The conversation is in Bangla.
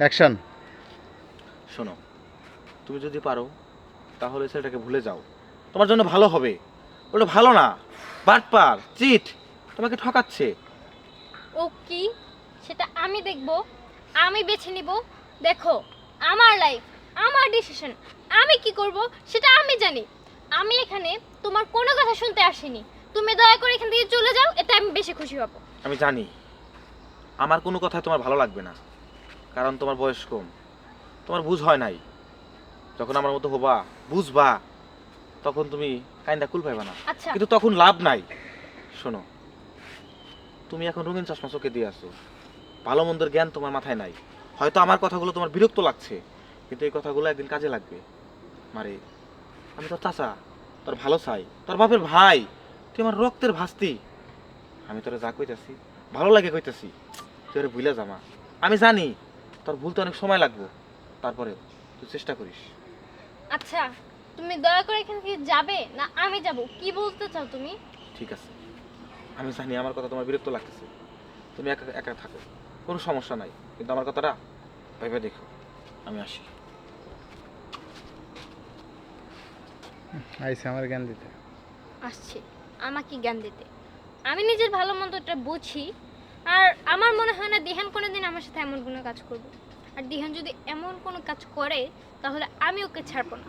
অ্যাকশন। শোনো, তুমি যদি পারো তাহলে ছেলেটাকে ভুলে যাও, তোমার জন্য ভালো হবে। ওটা ভালো না, বাটপার, চিট, তোমাকে ঠকাচ্ছে। ও কি সেটা আমি দেখব, আমি বেছে নিব। দেখো, আমার লাইফ, আমার ডিসিশন, আমি কি করব সেটা আমি জানি। আমি এখানে তোমার কোনো কথা শুনতে আসিনি। তুমি দয়া করে এখান থেকে চলে যাও, এতে আমি বেশি খুশি হব। আমি জানি আমার কোনো কথা তোমার ভালো লাগবে না, কারণ তোমার বয়স কম, তোমার বুঝ হয় নাই। যখন আমার মতো হবা, বুঝবা, তখন তুমি কাইন্দা কুল পাইবা না। আচ্ছা, কিন্তু তখন লাভ নাই। শোনো, তুমি এখন রঙিন চশমা চোখে দিয়ে আসো, ভালো মন্দের জ্ঞান তোমার মাথায় নাই। হয়তো আমার কথাগুলো তোমার বিরক্ত লাগছে, কিন্তু এই কথাগুলো একদিন কাজে লাগবে। মারে, আমি তোর চাচা, তোর ভালো চাই, তোর বাপের ভাই, তুই আমার রক্তের ভাস্তি। আমি তোরা যা কইতাছি ভালো লাগে কইতাছি, তুই ওরে ভুলে জামা। আমি জানি তোর ভুলতে অনেক সময় লাগবে, তারপরে তুই চেষ্টা করিস। আচ্ছা, তুমি দয়া করে এখান থেকে যাবে না আমি যাব? কি বলতে চাও তুমি? ঠিক আছে, আমি জানি আমার কথা তোমার বিরক্ত লাগতেছে, তুমি একা একা থাকো, কোনো সমস্যা নাই, কিন্তু আমার কথাটা ভেবে দেখো। আমি আসি। আইসে আমার জ্ঞান দিতে। আসছে আমাকে জ্ঞান দিতে। আমি নিজের ভালো মন্দটা বুঝি, আর আমার মনে হয় না দিহান কোনোদিন আমার সাথে এমন কোনো কাজ করবে। আর দিহান যদি এমন কোনো কাজ করে তাহলে আমি ওকে ছাড়বো না।